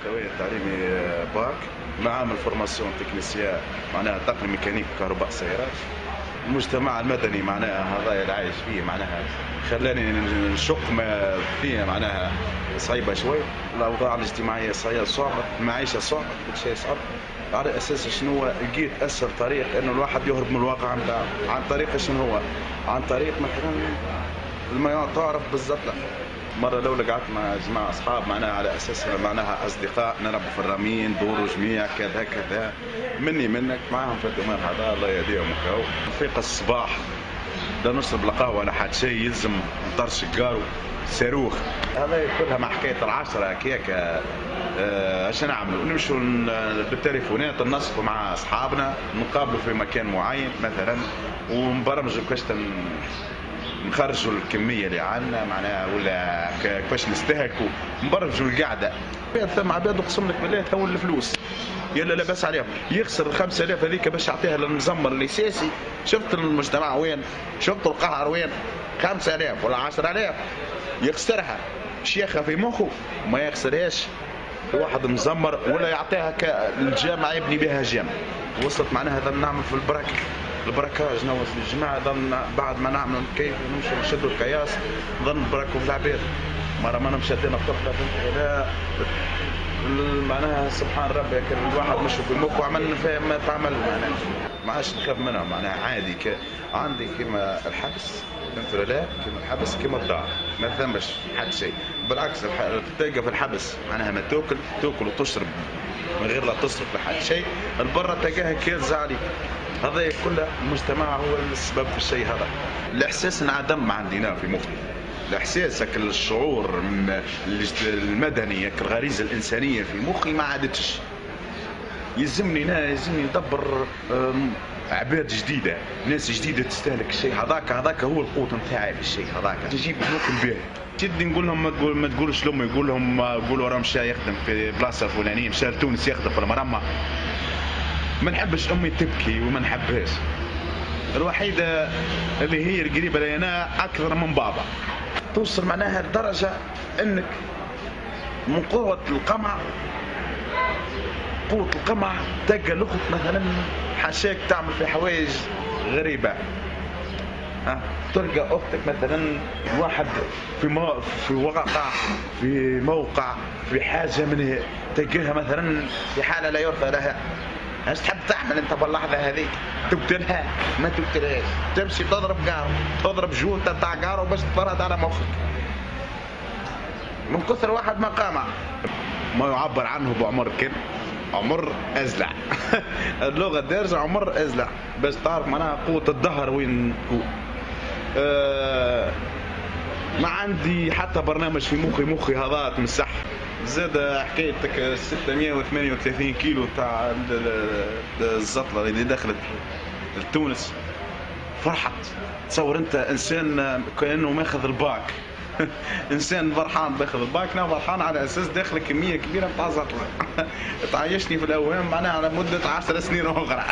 مستوى التعليمي باك معامل فورماسيون تكنيسيان معناها طاقم ميكانيك وكهرباء سيارات. المجتمع المدني معناها هذا اللي عايش فيه معناها خلاني نشق ما فيه معناها صعيبه شوي. الاوضاع الاجتماعيه صعبه، المعيشه صعبه، كل شيء صعب. على اساس شنو لقيت اسهل طريق انه الواحد يهرب من الواقع نتاعو. عن طريق شنو هو؟ عن طريق مثلا ما تعرف بالضبط. مرة لو قعدت مع جماعة أصحاب معناها على أساس معناها أصدقاء نلعبوا في الرمين دوروا جميع كذا كذا مني منك معاهم في الدماغ هذا الله يهديهم وكاو. نفيق الصباح لا نشرب لا قهوة ولا حد شيء يلزم نطرش الجارو صاروخ. هذا كلها مع حكاية العشرة هكاك. اش نعملوا؟ نمشوا بالتليفونات ننسقوا مع أصحابنا نقابلوا في مكان معين مثلا ونبرمجوا كاش نخرجوا الكميه اللي عندنا معناها ولا كيفاش نستهلكوا نبرجوا القعده. ثم عباد اقسم لك بالله تو الفلوس يلا لاباس عليهم يخسر ال 5000 هذيك باش يعطيها للمزمر الاساسي. شفت المجتمع وين؟ شفت القهر وين؟ 5000 ولا 10000 يخسرها شيخه في مخه ما يخسرهاش واحد مزمر ولا يعطيها الجامعه يبني بها جامع. وصلت معناها هذا نعمل في البراكاج نوصل الجماعه ظن بعد ما نعملوا كيف نمشوا نشدوا الكياس ظن براكوا في العباد. مرة ما شدينا الطفله لا معناها سبحان ربي الواحد مشوا في المخ وعملنا فيها ما تعمل معناها ما عادش نخاف منها معناها عادي عندي كيما الحبس فهمت ولا لا؟ كيما الحبس كيما الدار ما ثمش حد شيء. بالعكس تلقى في الحبس معناها ما تاكل وتشرب من غير لا تصرف لحد شيء. البرة تلقاها كيرز عليك. هذا كله المجتمع هو السبب في الشيء هذا. الاحساس انعدم عندنا في مخي. الاحساس الشعور المدني الغريزه الانسانيه في مخي ما عادتش. يلزمني ندبر عباد جديده ناس جديده تستهلك الشيء هذاك هو القوت نتاعي في الشيء هذاك. تجيب ناكل به جدي نقول لهم ما تقولوش لهم يقول لهم قولوا راه مشى يخدم في بلاصه فلانيه مشى لتونس يخدم في المرمى. ما نحبش امي تبكي وما نحبهاش. الوحيده اللي هي القريبه لي انا اكثر من بابا. توصل معناها لدرجه انك من قوه القمع تلقى الاخت مثلا حاشاك تعمل في حوايج غريبه. تلقى اختك مثلا واحد في واقع في موقع في حاجه من تلقاها مثلا في حاله لا يرثى لها. ايش تحب تعمل انت باللحظه هذيك؟ تقتلها؟ ما تقتلهاش، تمشي تضرب جوته تاع قارو باش تفرد على مخك. من كثر واحد ما قامع ما يعبر عنه بعمر كم؟ عمر ازلع. اللغه الدارجه عمر ازلع باش تعرف معناها قوه الظهر وين تكون. ما عندي حتى برنامج في مخي هذا تمسح. زاد حكايتك 638 كيلو تاع الزطله اللي دخلت لتونس فرحت. تصور انت انسان كانه ماخذ الباك. انسان فرحان باخذ الباك. انا فرحان على اساس داخل كميه كبيره تاع زطله. تعيشني في الاوهام معناها على مده 10 سنين اخرى.